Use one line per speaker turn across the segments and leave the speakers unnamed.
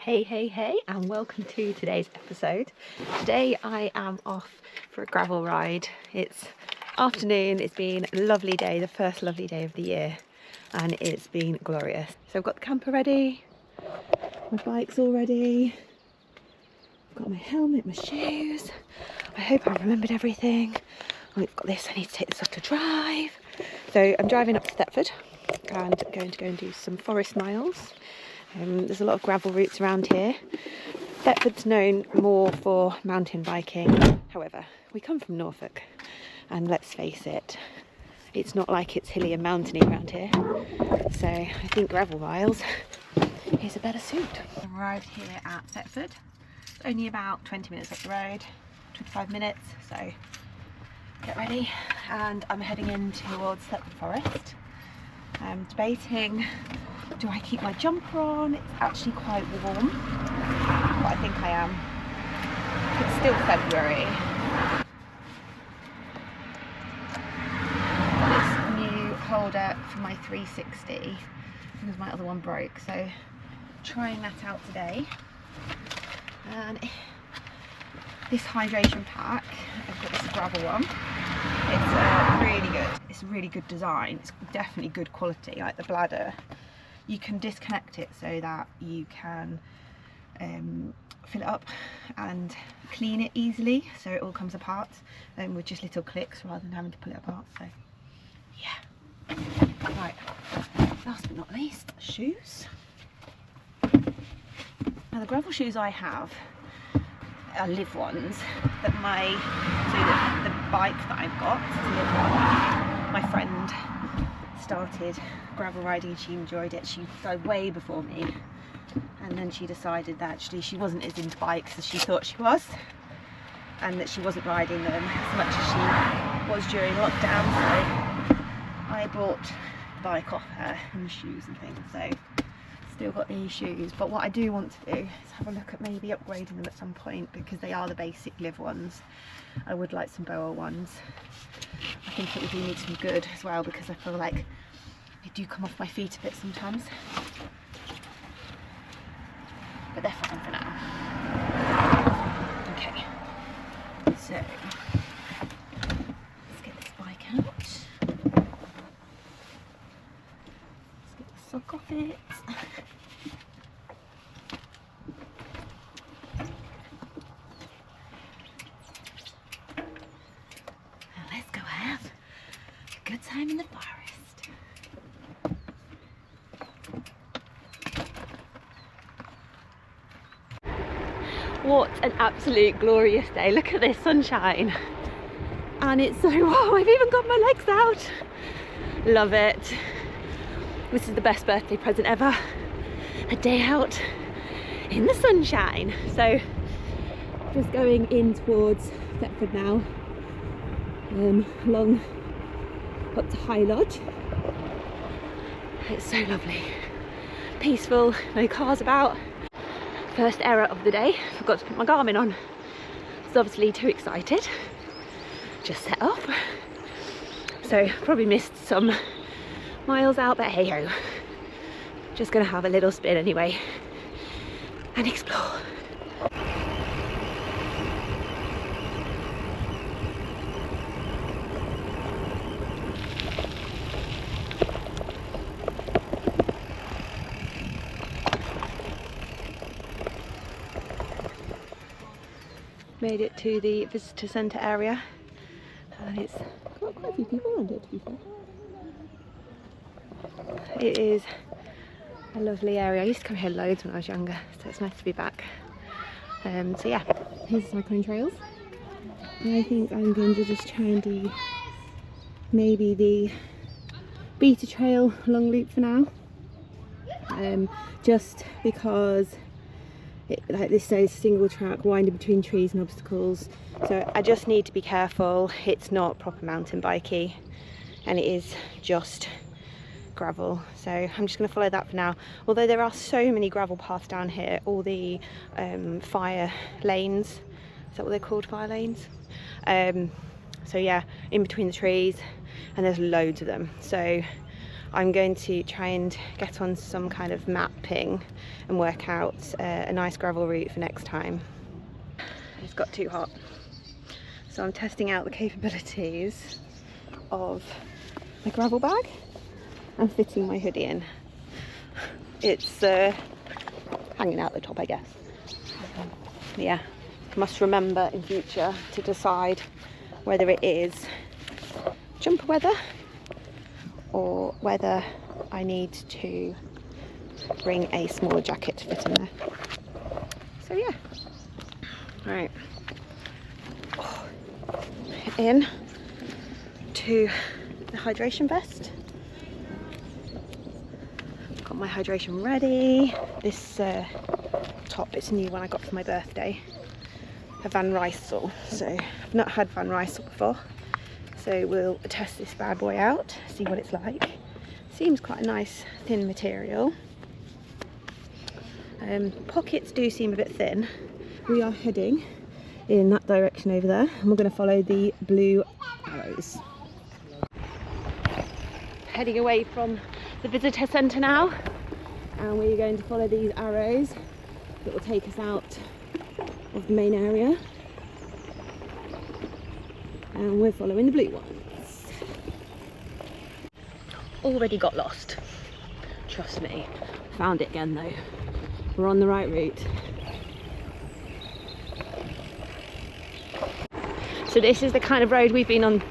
Hey, and welcome to today's episode. Today I am off for a gravel ride. It's afternoon, it's been a lovely day, the first lovely day of the year, and it's been glorious. So I've got the camper ready, my bike's all ready, I've got my helmet, my shoes, I hope I remembered everything. Oh, we've got this, I need to take this off to drive. So I'm driving up to Thetford and going to go and do some forest miles. There's a lot of gravel routes around here. Thetford's known more for mountain biking. However, we come from Norfolk, and let's face it, it's not like it's hilly and mountainy around here. So I think gravel miles is a better suit. I've arrived here at Thetford. It's only about 20 minutes up the road, 25 minutes, so get ready. And I'm heading in towards Thetford Forest. I'm debating, do I keep my jumper on? It's actually quite warm, but I think I am. It's still February. Got this new holder for my 360 because my other one broke, so trying that out today. And this hydration pack, I've got this gravel one. It's really good. It's a really good design. It's definitely good quality. Like the bladder, you can disconnect it so that you can fill it up and clean it easily, so it all comes apart with just little clicks rather than having to pull it apart. So yeah. Right, last but not least, shoes. Now the gravel shoes I have are live ones, but the bike that I've got is a live one. My friend started gravel riding, she enjoyed it, she started way before me, and then she decided that actually she wasn't as into bikes as she thought she was, and that she wasn't riding them as much as she was during lockdown. So I bought the bike off her and the shoes and things, so still got these shoes. But what I do want to do is have a look at maybe upgrading them at some point, because they are the basic live ones. I would like some boa ones. I think it would do me some good as well, because I feel like they do come off my feet a bit sometimes, but they're fine for now. Okay, so let's get this bike out. Let's get the sock off it. Now let's go have a good time in the forest. What an absolute glorious day. Look at this sunshine. And it's so warm. I've even got my legs out. Love it. This is the best birthday present ever. A day out in the sunshine. So just going in towards Thetford now. Along up to High Lodge. It's so lovely. Peaceful, no cars about. First error of the day, forgot to put my Garmin on. Was obviously too excited. Just set off. So probably missed some miles out, but hey ho. Just gonna have a little spin anyway and explore. Made it to the visitor centre area, and it's got quite a few people around it, to be fair. It is a lovely area. I used to come here loads when I was younger, so it's nice to be back. So yeah, here's the cycling trails. I think I'm going to just try and do maybe the Beta Trail long loop for now, just because like this says, single track, winding between trees and obstacles. So I just need to be careful. It's not proper mountain bikey, and it is just gravel. So I'm just going to follow that for now. Although there are so many gravel paths down here, all the fire lanes. Is that what they're called, fire lanes? So yeah, in between the trees, and there's loads of them. So I'm going to try and get on some kind of mapping and work out a nice gravel route for next time. It's got too hot. So I'm testing out the capabilities of my gravel bag and fitting my hoodie in. It's hanging out the top, I guess. Yeah, must remember in future to decide whether it is jumper weather or whether I need to bring a smaller jacket to fit in there. So yeah, right, in to the hydration vest. Got my hydration ready. This top, it's a new one I got for my birthday, a Van Rysel. So I've not had Van Rysel before, so we'll test this bad boy out, see what it's like. Seems quite a nice thin material. Pockets do seem a bit thin. We are heading in that direction over there, and we're going to follow the blue arrows. Heading away from the visitor centre now, and we're going to follow these arrows that will take us out of the main area, and we're following the blue ones. Already got lost, trust me. Found it again though. We're on the right route. So this is the kind of road we've been on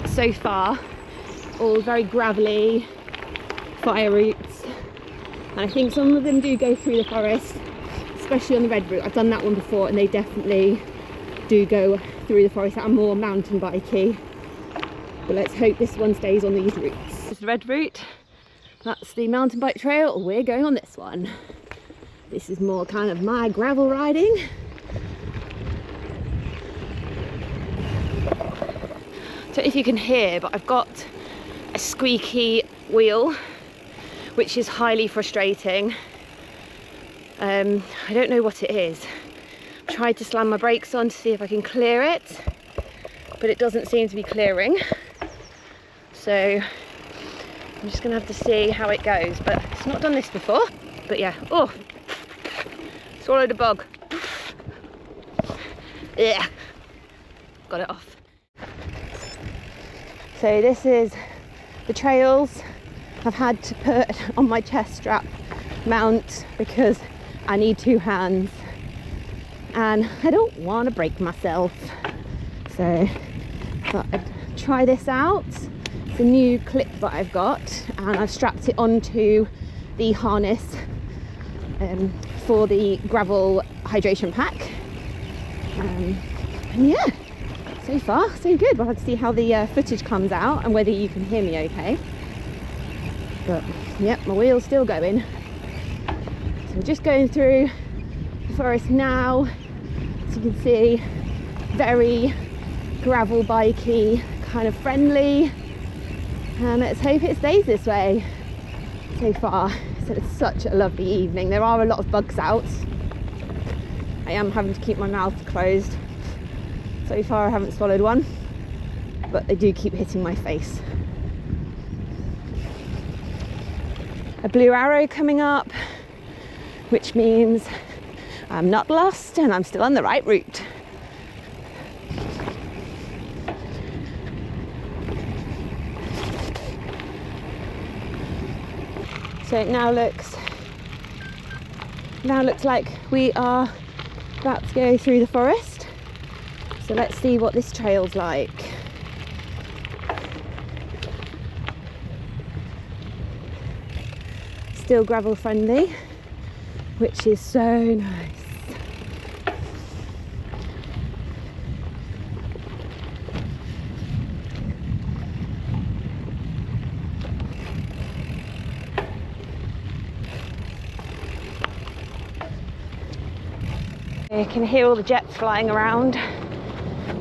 so far, all very gravelly fire routes, and I think some of them do go through the forest, especially on the red route. I've done that one before and they definitely do go through the forest. I'm more mountain bikey, but let's hope this one stays on these routes. This is the red route, that's the mountain bike trail. We're going on this one. This is more kind of my gravel riding. Don't know if you can hear, but I've got a squeaky wheel, which is highly frustrating. I don't know what it is. I've tried to slam my brakes on to see if I can clear it, but it doesn't seem to be clearing. So I'm just gonna have to see how it goes, but it's not done this before. But yeah, oh, swallowed a bug. Yeah, got it off. So this is the trails I've had to put on my chest strap mount because I need two hands and I don't want to break myself. So I thought I'd try this out. It's a new clip that I've got, and I've strapped it onto the harness for the gravel hydration pack. And yeah, so far so good. We'll have to see how the footage comes out and whether you can hear me okay. But yep, my wheel's still going. So we're just going through the forest now. As you can see, very gravel bikey, kind of friendly. And let's hope it stays this way. So far, so it's such a lovely evening. There are a lot of bugs out. I am having to keep my mouth closed. So far I haven't swallowed one, but they do keep hitting my face. A blue arrow coming up, which means I'm not lost and I'm still on the right route. So it now looks like we are about to go through the forest. So let's see what this trail's like. Still gravel friendly, which is so nice. You can hear all the jets flying around.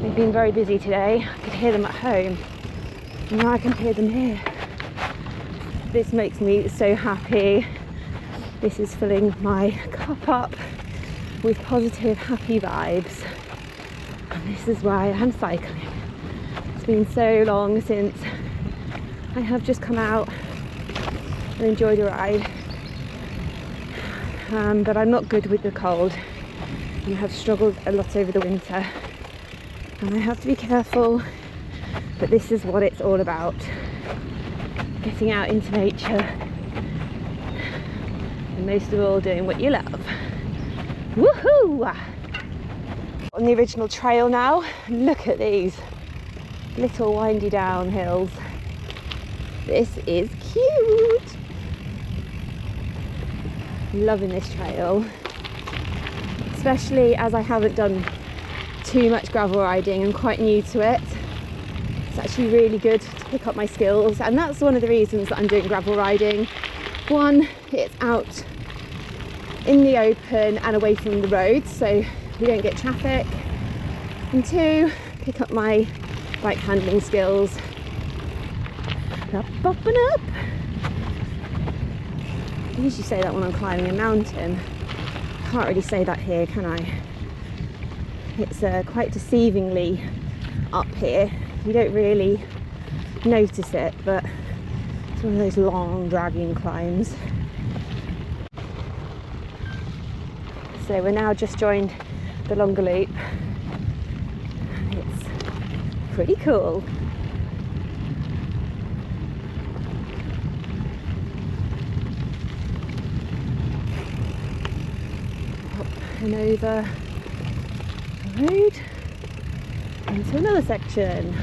They've been very busy today. I could hear them at home, and now I can hear them here. This makes me so happy. This is filling my cup up with positive, happy vibes. And this is why I'm cycling. It's been so long since I have just come out I enjoyed the ride, but I'm not good with the cold and have struggled a lot over the winter, and I have to be careful, but this is what it's all about, getting out into nature and most of all doing what you love. Woohoo! On the original trail now, look at these little windy down hills. This is cute. Loving this trail, especially as I haven't done too much gravel riding. I'm quite new to it. It's actually really good to pick up my skills, and that's one of the reasons that I'm doing gravel riding. One, it's out in the open and away from the road, so we don't get traffic, and two, pick up my bike handling skills. Up, up and up. I usually say that when I'm climbing a mountain. Can't really say that here, can I? It's quite deceivingly up here. You don't really notice it, but it's one of those long dragging climbs. So we're now just joined the longer loop. It's pretty cool. Up and over the road into another section.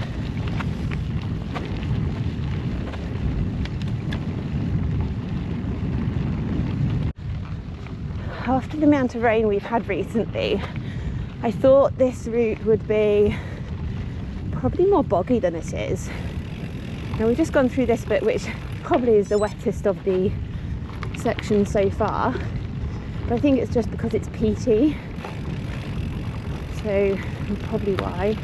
After the amount of rain we've had recently, I thought this route would be probably more boggy than it is. Now we've just gone through this bit, which probably is the wettest of the section so far, but I think it's just because it's peaty, so probably why.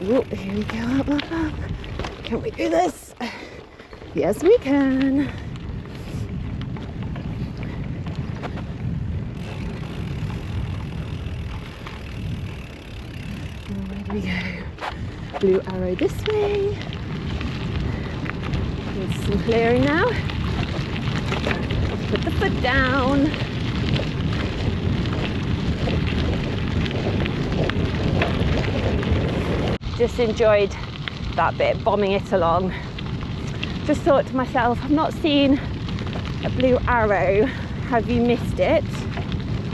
Ooh, here we go, up, up, up. Can we do this? Yes, we can. Where do we go? Blue arrow this way. Need some clearing now. Put the foot down. Just enjoyed that bit, bombing it along. Just thought to myself, I've not seen a blue arrow. Have you missed it?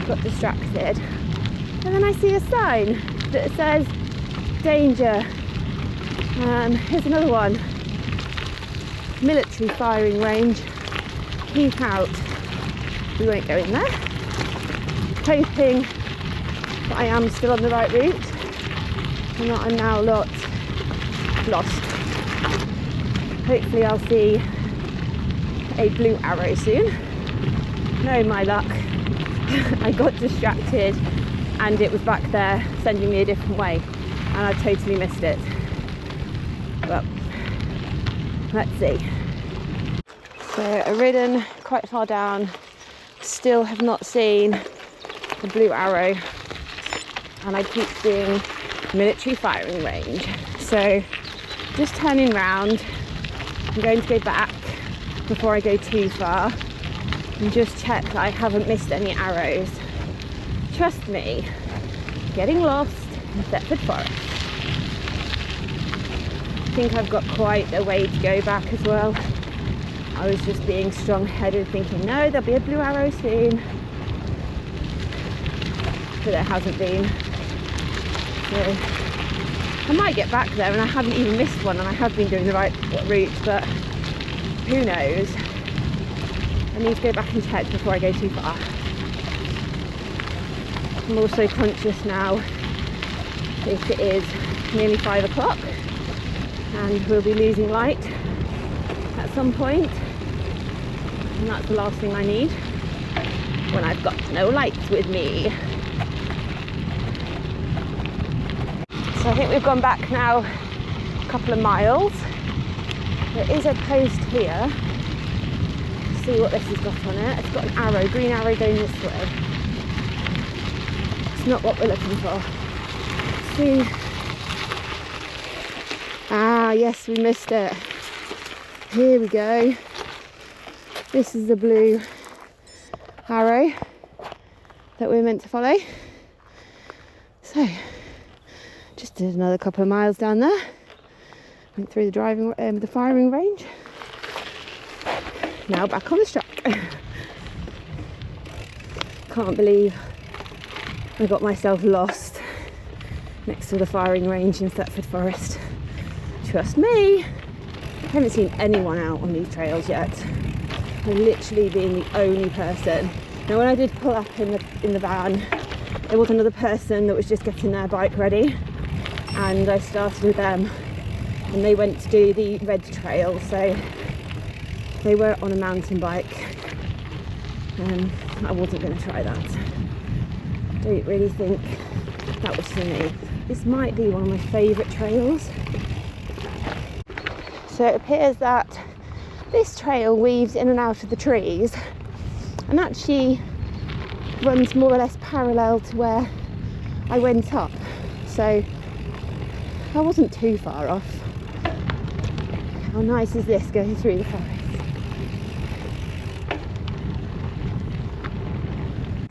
Got distracted. And then I see a sign that says danger. Here's another one. Military firing range. Keep out. We won't go in there. Hoping that I am still on the right route and that I'm now lost. Hopefully I'll see a blue arrow soon. No, my luck. I got distracted and it was back there sending me a different way and I totally missed it. Well, let's see. So I've ridden quite far down, still have not seen the blue arrow, and I keep seeing military firing range. So just turning round, I'm going to go back before I go too far and just check that I haven't missed any arrows. Trust me, getting lost in Thetford Forest. I think I've got quite a way to go back as well. I was just being strong-headed, thinking, no, there'll be a blue arrow soon. But there hasn't been. So I might get back there, and I haven't even missed one, and I have been doing the right route, but who knows. I need to go back and check before I go too far. I'm also conscious now that it is nearly 5 o'clock and we'll be losing light at some point, and that's the last thing I need when I've got no lights with me. So I think we've gone back now a couple of miles. There is a post here. Let's see what this has got on it. It's got an arrow, green arrow going this way. It's not what we're looking for. Let's see. Ah, yes, we missed it. Here we go. This is the blue arrow that we're meant to follow. So, just did another couple of miles down there. Went through the firing range. Now back on the track. Can't believe I got myself lost next to the firing range in Thetford Forest. Trust me, I haven't seen anyone out on these trails yet. I've literally been the only person. Now when I did pull up in the van, there was another person that was just getting their bike ready, and I started with them, and they went to do the red trail, so they were on a mountain bike. I wasn't going to try that. Don't really think that was for me. This might be one of my favourite trails. So it appears that this trail weaves in and out of the trees and actually runs more or less parallel to where I went up. So I wasn't too far off. How nice is this going through the forest?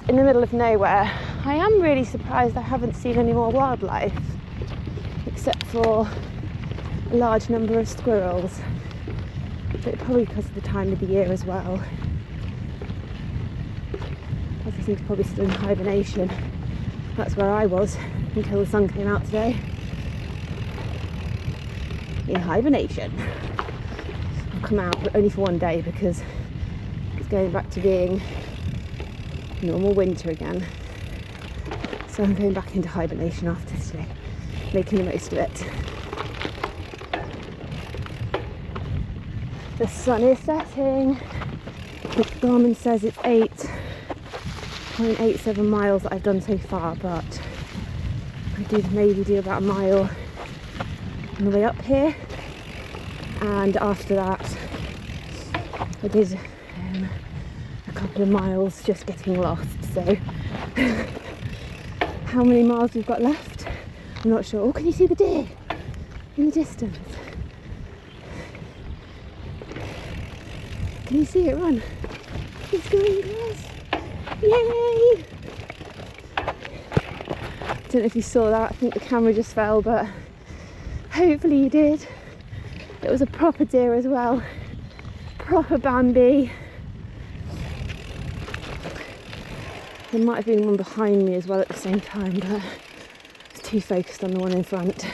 In the middle of nowhere. I am really surprised I haven't seen any more wildlife, except for a large number of squirrels, but probably because of the time of the year as well. I think it's probably still in hibernation. That's where I was until the sun came out today. In hibernation. I've come out, but only for one day because it's going back to being normal winter again. So I'm going back into hibernation after today, making the most of it. The sun is setting. The Garmin says it's 8.87 miles that I've done so far, but I did maybe do about a mile on the way up here, and after that I did a couple of miles just getting lost. So how many miles we've got left, I'm not sure. Oh, can you see the deer in the distance? Can you see it run? It's going across. Yay! Don't know if you saw that. I think the camera just fell, but hopefully you did. It was a proper deer as well. Proper Bambi. There might have been one behind me as well at the same time, but I was too focused on the one in front.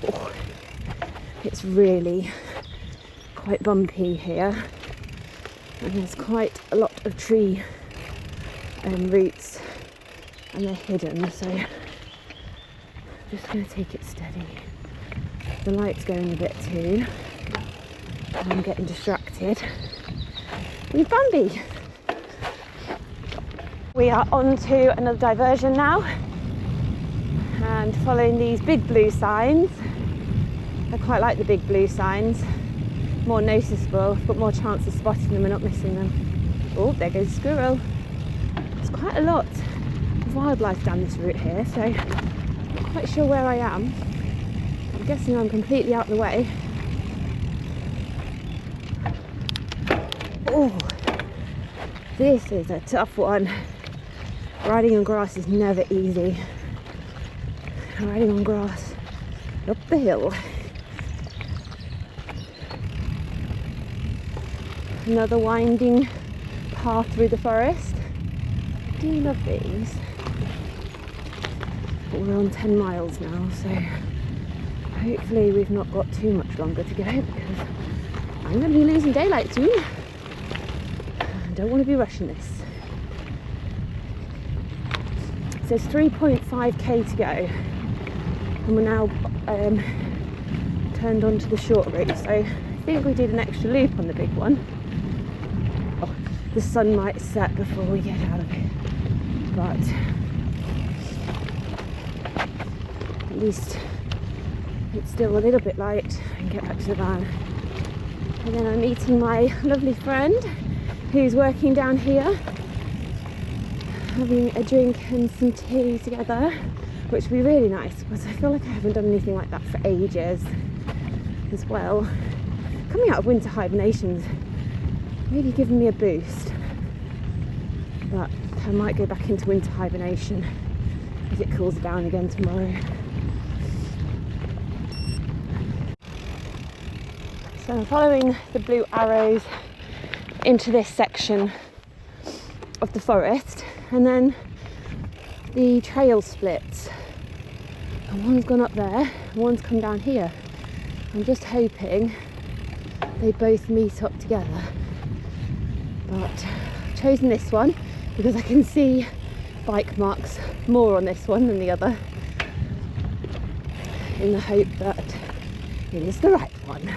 Oh, it's really quite bumpy here, and there's quite a lot of tree roots, and they're hidden, so I'm just going to take it steady. The light's going a bit too. I'm getting distracted with Bambi. We are on to another diversion now, and following these big blue signs. I quite like the big blue signs, more noticeable, but more chance of spotting them and not missing them. Oh, there goes a squirrel. There's quite a lot of wildlife down this route here, so I'm not quite sure where I am. I'm guessing I'm completely out of the way. Oh, this is a tough one. Riding on grass is never easy. Riding on grass up the hill. Another winding path through the forest. I do love these. But we're on 10 miles now, so hopefully we've not got too much longer to go, because I'm going to be losing daylight soon. I don't want to be rushing this. It says 3.5k to go, and we're now turned onto the short route, so I think we did an extra loop on the big one. Oh, the sun might set before we get out of it, but at least it's still a little bit light and get back to the van. And then I'm meeting my lovely friend who's working down here, having a drink and some tea together, which would be really nice because I feel like I haven't done anything like that for ages. as well. Coming out of winter hibernation's really given me a boost, but I might go back into winter hibernation if it cools down again tomorrow. So I'm following the blue arrows into this section of the forest, and then the trail splits, and one's gone up there and one's come down here. I'm just hoping they both meet up together, but I've chosen this one because I can see bike marks more on this one than the other, in the hope that it is the right one.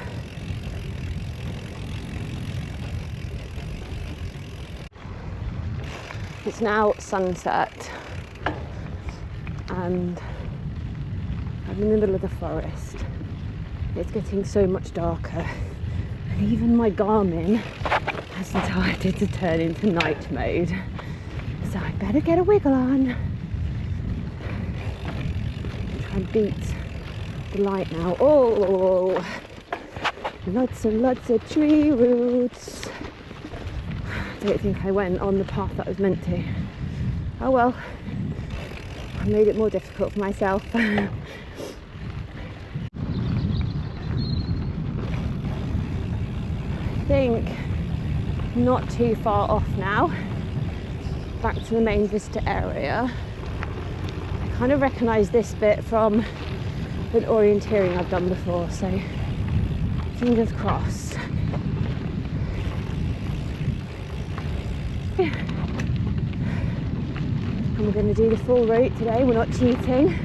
It's now sunset and I'm in the middle of the forest. It's getting so much darker, and even my Garmin has decided to turn into night mode, so I better get a wiggle on. Try and beat the light now. Oh, lots and lots of tree roots. I don't think I went on the path that I was meant to. Oh well, I made it more difficult for myself. I think not too far off now, back to the main visitor area. I kind of recognise this bit from an orienteering I've done before, so fingers crossed. And we're going to do the full route today, we're not cheating.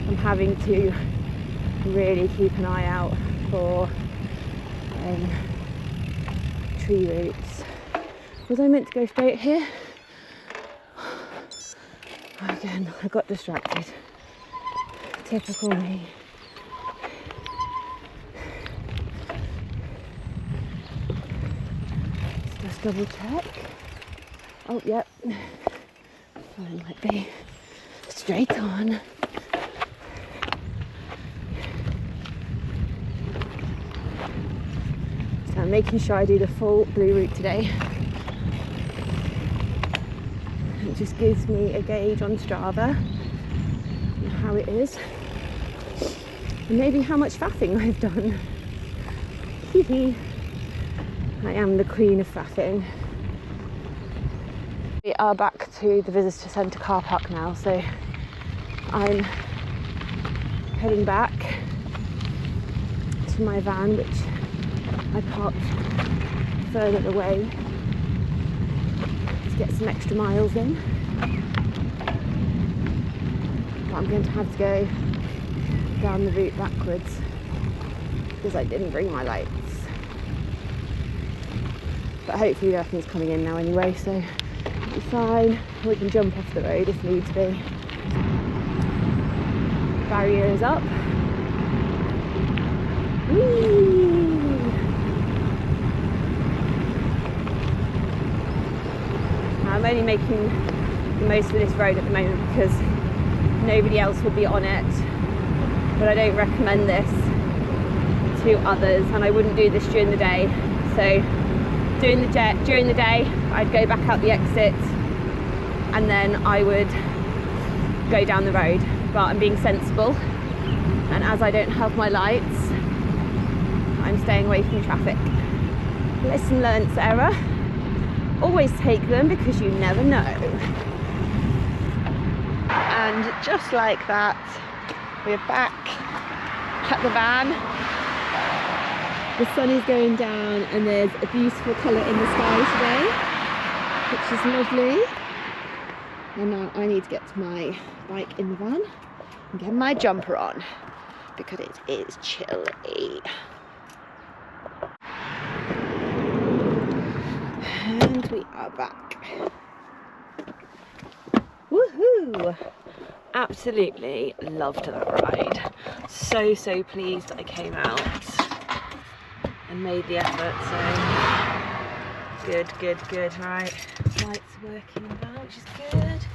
I'm having to really keep an eye out for tree roots. Was I meant to go straight here? Again, I got distracted. Typical me. Let's just double check. Oh, yep. Well, it might be straight on. So I'm making sure I do the full blue route today. It just gives me a gauge on Strava and how it is, and maybe how much faffing I've done. I am the queen of faffing. We are back to the visitor centre car park now, so I'm heading back to my van, which I parked further away to get some extra miles in. But I'm going to have to go down the route backwards because I didn't bring my lights. But hopefully nothing's coming in now anyway, so it'll be fine. We can jump off the road if need to be. Barrier is up. Whee! I'm only making the most of this road at the moment because nobody else will be on it, but I don't recommend this to others, and I wouldn't do this during the day. So during the day I'd go back out the exit and then I would go down the road, but I'm being sensible, and as I don't have my lights, I'm staying away from traffic. Lesson learned, Sarah. Always take them because you never know. And just like that, we're back at the van. The sun is going down and there's a beautiful colour in the sky today, which is lovely. And now I need to get to my bike in the van and get my jumper on because it is chilly. And we are back. Woohoo! Absolutely loved that ride. So pleased I came out and made the effort. So good, right. lights working in the van, which is good. Let's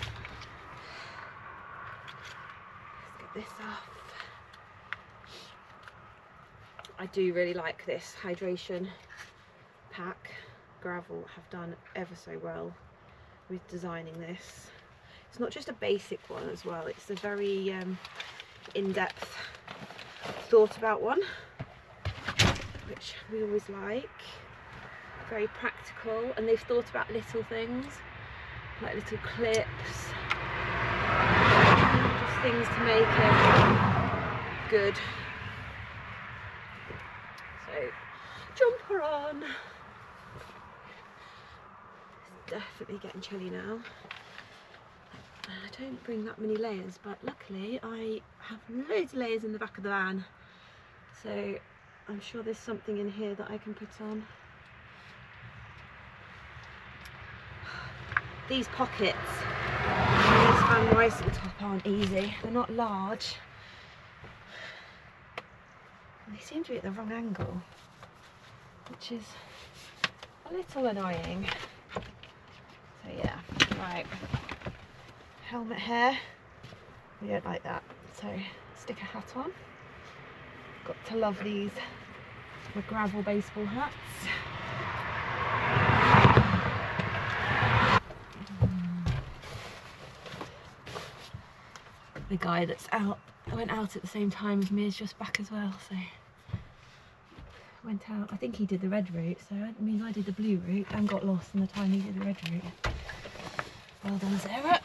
get this off. I do really like this hydration pack. Gravel have done ever so well with designing this. It's not just a basic one as well, it's a very in-depth, thought about one, which we always like. Very practical, and they've thought about little things like little clips, just things to make it good. So jumper on. It's definitely getting chilly now. I don't bring that many layers, but luckily I have loads of layers in the back of the van, so I'm sure there's something in here that I can put on. These pockets in this Van Rysel top aren't easy. They're not large. And they seem to be at the wrong angle, which is a little annoying. So yeah, right. Helmet hair. We don't like that. So stick a hat on. Got to love these gravel baseball hats. The guy that's out, went out at the same time as me, is just back as well, so went out. I think he did the red route, so I mean I did the blue route and got lost in the time he did the red route. Well done, Sarah.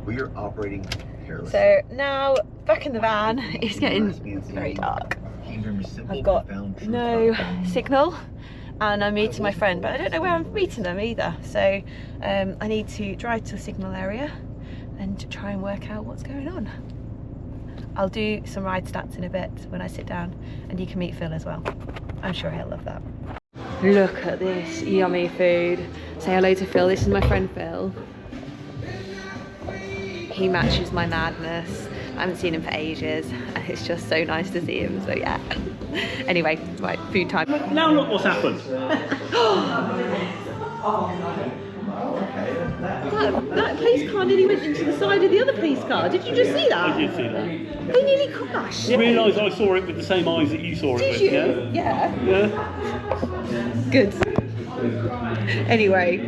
We are operating carelessly.
So now back in the van, it's getting very dark. I've got no signal. And I'm meeting my friend, but I don't know where I'm meeting them either. So I need to drive to a signal area and try and work out what's going on. I'll do some ride stats in a bit when I sit down, and you can meet Phil as well. I'm sure he'll love that. Look at this yummy food. Say hello to Phil. This is my friend Phil. He matches my madness. I haven't seen him for ages, and it's just so nice to see him, so yeah. Anyway, right, food time.
Now look what's happened.
That police car nearly went into the side of the other police car. Did you just see that?
I did see that.
They nearly crashed.
You realise I saw it with the same eyes that you saw it with,
Did you?
yeah?
Yeah.
Yeah.
Good. Anyway,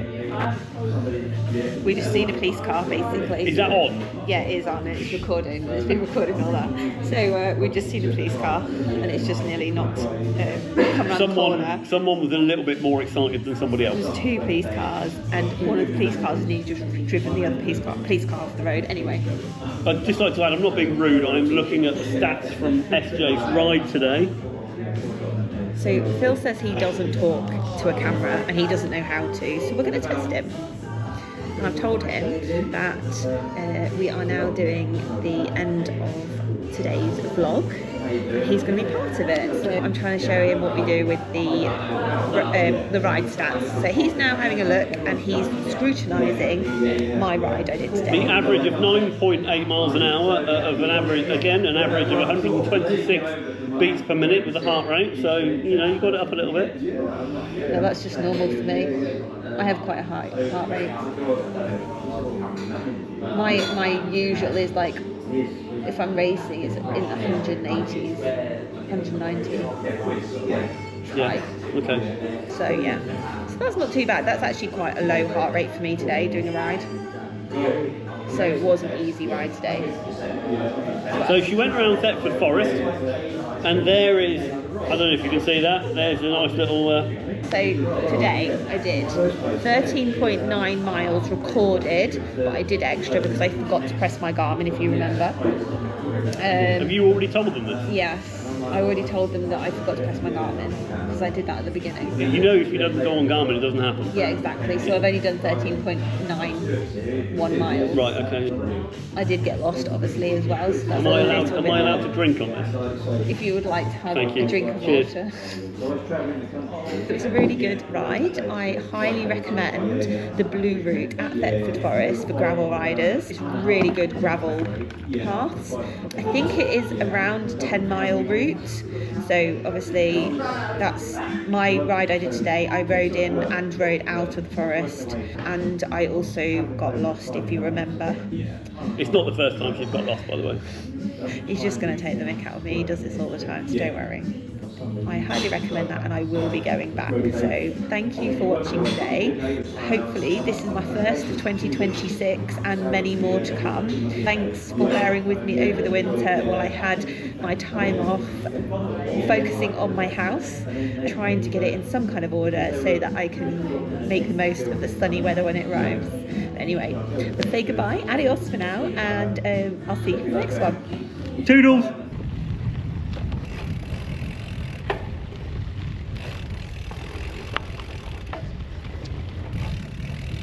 we just seen a police car basically.
Is that on?
Yeah, it is on. It's recording. It's been recording all that. So we just seen a police car, and it's just nearly not come around the corner.
Someone was a little bit more excited than somebody else.
There's two police cars, and one of the police cars has nearly just driven the other police car off the road. Anyway.
I'd just like to add, I'm not being rude, I'm looking at the stats from SJ's ride today.
So Phil says he doesn't talk to a camera and he doesn't know how to, so we're going to test him. And I've told him that we are now doing the end of today's vlog. He's going to be part of it, so I'm trying to show him what we do with the ride stats. So he's now having a look and he's scrutinising my ride I did today.
The average of 9.8 miles an hour, an average of 126 beats per minute with the heart rate, so you know, you got it up a little bit.
No, that's just normal for me. I have quite a high heart rate. My usual is like, if I'm racing, it's in the 180s, 190s.
Yeah, okay.
So yeah, so that's not too bad. That's actually quite a low heart rate for me today, doing a ride. So it was an easy ride today.
So she went around Thetford Forest, and there is, I don't know if you can see that, there's a nice little...
So today I did 13.9 miles recorded, but I did extra because I forgot to press my Garmin, if you remember.
Have you already told them this?
Yes, I already told them that I forgot to press my Garmin because I did that at the beginning.
You know, if you don't go on Garmin, it doesn't happen.
Yeah, exactly. So I've only done 13.91 miles.
Right, okay.
I did get lost, obviously, as well. So that's
Am I allowed to drink on this?
If you would like to have
Thank
a
you.
drink of
Cheers.
water. It's a really good ride. I highly recommend the blue route at Thetford Forest for gravel riders. It's really good gravel paths. I think it is around 10-mile route. route. So obviously that's my ride I did today. I rode in and rode out of the forest, and I also got lost, if you remember.
It's not the first time she's got lost, by the way.
He's just going to take the mick out of me. He does this all the time, so don't worry. I highly recommend that, and I will be going back. So thank you for watching today. Hopefully this is my first of 2026 and many more to come. Thanks for bearing with me over the winter while I had my time off focusing on my house, trying to get it in some kind of order so that I can make the most of the sunny weather when it arrives. Anyway, let's say goodbye, adios for now, and I'll see you for the next one.
Toodles!